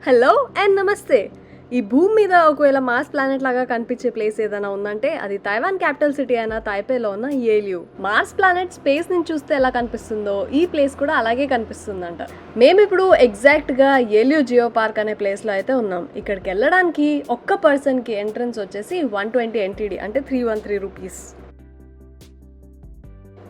Hello and నమస్తే. ఈ భూమి మీద ఒకవేళ మార్స్ ప్లానెట్ లాగా కనిపించే ప్లేస్ ఏదైనా ఉందంటే అది తైవాన్ క్యాపిటల్ సిటీ అయిన తైపేలో ఉన్న ఏలియూ. మార్స్ ప్లానెట్ స్పేస్ నుంచి చూస్తే ఎలా కనిపిస్తుందో ఈ ప్లేస్ కూడా అలాగే కనిపిస్తుందంట. మేము ఇప్పుడు ఎగ్జాక్ట్గా ఏలియూ జియో పార్క్ అనే ప్లేస్లో అయితే ఉన్నాం. ఇక్కడికి వెళ్ళడానికి ఒక్క పర్సన్కి ఎంట్రన్స్ వచ్చేసి 120 NTD అంటే 313 రూపీస్.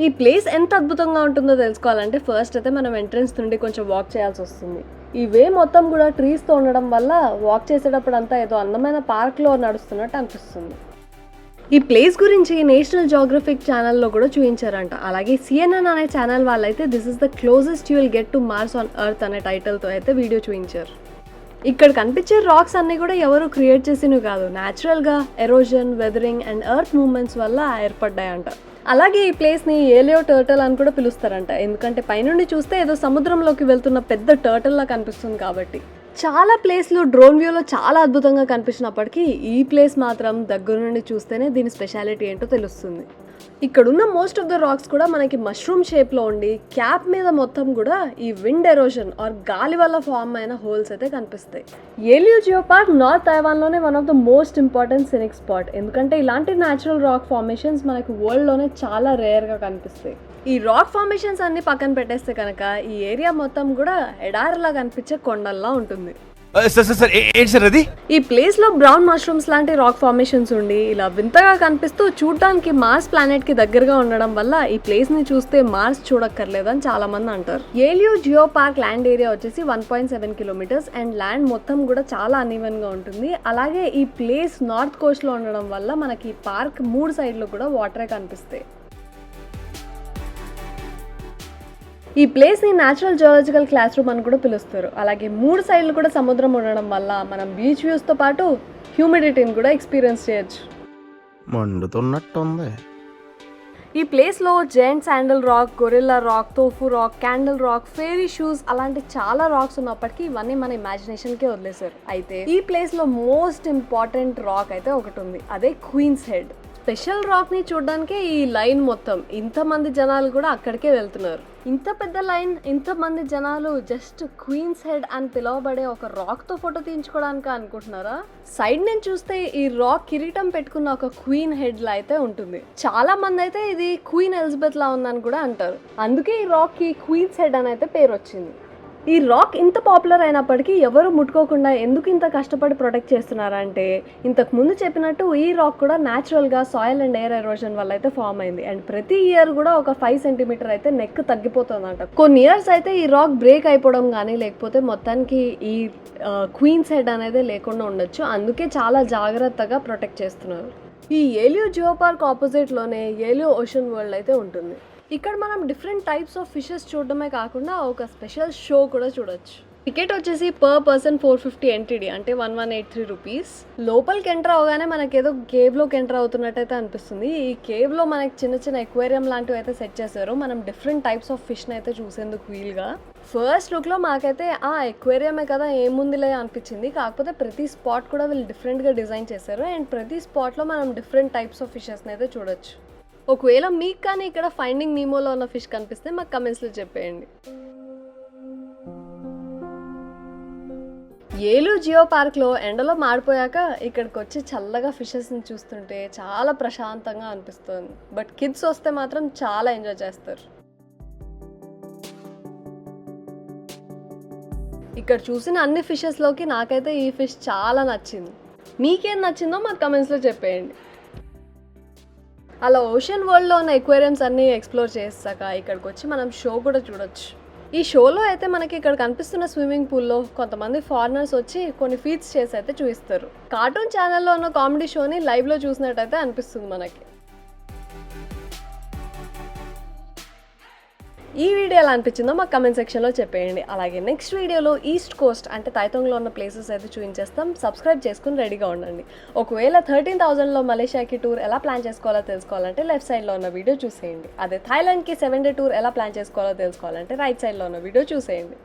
ఈ ప్లేస్ ఎంత అద్భుతంగా ఉంటుందో తెలుసుకోవాలంటే ఫస్ట్ అయితే మనం ఎంట్రన్స్ నుండి కొంచెం వాక్ చేయాల్సి వస్తుంది. ఈ వే మొత్తం కూడా ట్రీస్తో ఉండడం వల్ల వాక్ చేసేటప్పుడు అంతా ఏదో అందమైన పార్క్లో నడుస్తున్నట్టు అనిపిస్తుంది. ఈ ప్లేస్ గురించి నేషనల్ జియోగ్రఫిక్ ఛానల్లో కూడా చూపించారంట. అలాగే CNN అనే ఛానల్ వాళ్ళైతే this is the closest you will get to Mars on Earth అనే టైటిల్తో అయితే వీడియో చూపించారు. ఇక్కడ కనిపించే రాక్స్ అన్నీ కూడా ఎవరు క్రియేట్ చేసినవి కాదు, న్యాచురల్గా erosion, weathering and earth movements వల్ల ఏర్పడ్డాయంట. అలాగే ఈ ప్లేస్ని ఏలియో టర్టల్ అని కూడా పిలుస్తారంట, ఎందుకంటే పైనుండి చూస్తే ఏదో సముద్రంలోకి వెళ్తున్న పెద్ద టర్టల్లా కనిపిస్తుంది కాబట్టి. చాలా ప్లేస్లు డ్రోన్ వ్యూలో చాలా అద్భుతంగా కనిపించినప్పటికీ ఈ ప్లేస్ మాత్రం దగ్గర నుండి చూస్తేనే దీని స్పెషాలిటీ ఏంటో తెలుస్తుంది. ఇక్కడున్న మోస్ట్ ఆఫ్ ద రాక్స్ కూడా మనకి మష్రూమ్ షేప్లో ఉండి క్యాప్ మీద మొత్తం కూడా ఈ విండ్ ఎరోజన్ ఆర్ గాలి వల్ల ఫామ్ అయిన హోల్స్ అయితే కనిపిస్తాయి. ఏలియూ జియో పార్క్ నార్త్ తైవాన్లోనే one of the most important scenic spot, ఎందుకంటే ఇలాంటి న్యాచురల్ రాక్ ఫార్మేషన్స్ మనకి వరల్డ్లోనే చాలా రేర్గా కనిపిస్తాయి. ఈ రాక్ ఫార్మేషన్స్ అన్ని పక్కన పెట్టేస్తే కనుక ఈ ఏరియా మొత్తం కూడా ఎడారిలా కనిపించే కొండల్లా ఉంటుంది. ఈ ప్లేస్ లో బ్రౌన్ మష్రూమ్స్ లాంటి రాక్ ఫార్మేషన్స్ ఉండి ఇలా వింతగా కనిపిస్తూ చూడటానికి మార్స్ ప్లానెట్ కి దగ్గరగా ఉండడం వల్ల ఈ ప్లేస్ ని చూస్తే మార్స్ చూడక్కర్లేదని చాలా మంది అంటారు. ఏలియూ జియో పార్క్ ల్యాండ్ ఏరియా వచ్చేసి 1.7 కిలోమీటర్స్ అండ్ ల్యాండ్ మొత్తం కూడా చాలా అన్ఈవెన్ గా ఉంటుంది. అలాగే ఈ ప్లేస్ నార్త్ కోస్ట్ లో ఉండడం వల్ల మనకి ఈ పార్క్ 3 సైడ్లు కూడా వాటరే కనిపిస్తాయి. ఈ ప్లేస్ని న్యాచురల్ జియోలాజికల్ క్లాస్ రూమ్ అని కూడా పిలుస్తారు. అలాగే 3 సైడ్లు కూడా సముద్రం ఉండడం వల్ల మనం బీచ్ వ్యూస్తో పాటు హ్యూమిడిటీని కూడా ఎక్స్పీరియన్స్ చేయొచ్చు. మండుతున్నట్టుంది. ఈ ప్లేస్లో giant sandal rock, gorilla rock, tofu rock, candle rock, fairy shoes అలాంటి చాలా రాక్స్ ఉన్నప్పటికీ ఇవన్నీ మన ఇమాజినేషన్కే వదిలేశారు. అయితే ఈ ప్లేస్లో మోస్ట్ ఇంపార్టెంట్ రాక్ అయితే ఒకటి ఉంది, అదే క్వీన్స్ హెడ్. స్పెషల్ రాక్ని చూడడానికే ఈ లైన్ మొత్తం, ఇంతమంది జనాలు కూడా అక్కడికే వెళ్తున్నారు. ఇంత పెద్ద లైన్, ఇంతమంది జనాలు జస్ట్ క్వీన్స్ హెడ్ అని పిలువబడే ఒక రాక్తో ఫోటో తీయించుకోవడానికి అనుకుంటున్నారా? సైడ్ నుంచి చూస్తే ఈ రాక్ కిరీటం పెట్టుకున్న ఒక క్వీన్ హెడ్ లా అయితే ఉంటుంది. చాలా మంది అయితే ఇది క్వీన్ ఎలిజబెత్ లా ఉందని కూడా అంటారు. అందుకే ఈ రాక్ కి క్వీన్స్ హెడ్ అని అయితే పేరు వచ్చింది. ఈ రాక్ ఇంత పాపులర్ అయినప్పటికీ ఎవరు ముట్టుకోకుండా ఎందుకు ఇంత కష్టపడి ప్రొటెక్ట్ చేస్తున్నారంటే, ఇంతకు ముందు చెప్పినట్టు ఈ రాక్ కూడా న్యాచురల్గా సాయిల్ అండ్ ఎయిర్ ఎరోజన్ వల్ల అయితే ఫామ్ అయింది. అండ్ ప్రతి ఇయర్ కూడా ఒక 5 సెంటీమీటర్ అయితే నెక్ తగ్గిపోతుందంట. కొన్ని ఇయర్స్ అయితే ఈ రాక్ బ్రేక్ అయిపోవడం కానీ లేకపోతే మొత్తానికి ఈ క్వీన్స్ హెడ్ అనేది లేకుండా ఉండొచ్చు. అందుకే చాలా జాగ్రత్తగా ప్రొటెక్ట్ చేస్తున్నారు. ఈ ఏలియూ జియో పార్క్ ఆపోజిట్లోనే ఏలియూ ఓషన్ వరల్డ్ అయితే ఉంటుంది. ఇక్కడ మనం డిఫరెంట్ టైప్స్ ఆఫ్ ఫిషెస్ చూడడమే కాకుండా ఒక స్పెషల్ షో కూడా చూడొచ్చు. టికెట్ వచ్చేసి పర్ పర్సన్ 450 NTD అంటే 1183 రూపీస్. లోపలికి ఎంటర్ అవగానే మనకేదో కేవ్లోకి ఎంటర్ అవుతున్నట్టయితే అనిపిస్తుంది. ఈ కేవ్లో మనకి చిన్న చిన్న ఎక్వేరియం లాంటివి అయితే సెట్ చేశారు. మనం డిఫరెంట్ టైప్స్ ఆఫ్ ఫిష్ని అయితే చూసేందుకు వీలుగా. ఫస్ట్ లుక్లో మాకైతే ఎక్వేరియమే కదా ఏముందిలే అనిపించింది. కాకపోతే ప్రతి స్పాట్ కూడా వీళ్ళు డిఫరెంట్గా డిజైన్ చేశారు అండ్ ప్రతి స్పాట్లో మనం డిఫరెంట్ టైప్స్ ఆఫ్ ఫిషెస్ని అయితే చూడొచ్చు. ఒకవేళ మీకు కానీ ఇక్కడ ఫైండింగ్ నీమోలో ఉన్న ఫిష్ కనిపిస్తే మాకు కమెంట్స్లో చెప్పేయండి. ఏలూ జియో పార్క్లో ఎండలో మాడిపోయాక ఇక్కడికి వచ్చి చల్లగా ఫిషెస్ని చూస్తుంటే చాలా ప్రశాంతంగా అనిపిస్తుంది. బట్ కిడ్స్ వస్తే మాత్రం చాలా ఎంజాయ్ చేస్తారు. ఇక్కడ చూసిన అన్ని ఫిషెస్లోకి నాకైతే ఈ ఫిష్ చాలా నచ్చింది. మీకేం నచ్చిందో మాకు కమెంట్స్లో చెప్పేయండి. అలా ఓషన్ వరల్డ్లో ఉన్న ఎక్వేరియంస్ అన్నీ ఎక్స్ప్లోర్ చేసాక ఇక్కడికి వచ్చి మనం షో కూడా చూడొచ్చు. ఈ షోలో అయితే మనకి ఇక్కడ కనిపిస్తున్న స్విమ్మింగ్ పూల్లో కొంతమంది ఫారినర్స్ వచ్చి కొన్ని ఫీట్స్ చేసి అయితే చూపిస్తారు. కార్టూన్ ఛానల్లో ఉన్న కామెడీ షోని లైవ్లో చూసినట్టయితే అనిపిస్తుంది మనకి. ఈ వీడియో ఎలా అనిపించిందో మాకు కమెంట్ సెక్షన్లో చెప్పేయండి. అలాగే నెక్స్ట్ వీడియోలో ఈస్ట్ కోస్ట్ అంటే తైతోంగ్లో ఉన్న ప్లేసెస్ అయితే చూపించేస్తాం. సబ్స్క్రైబ్ చేసుకుని రెడీగా ఉండండి. ఒకవేళ 13,000లో మలేషియాకి టూర్ ఎలా ప్లాన్ చేసుకోవాలో తెలుసుకోవాలంటే లెఫ్ట్ సైడ్లో ఉన్న వీడియో చూసేయండి. అదే థాయిలాండ్కి 7 డే టూర్ ఎలా ప్లాన్ చేసుకోవాలో తెలుసుకోవాలంటే రైట్ సైడ్లో ఉన్న వీడియో చూసేయండి.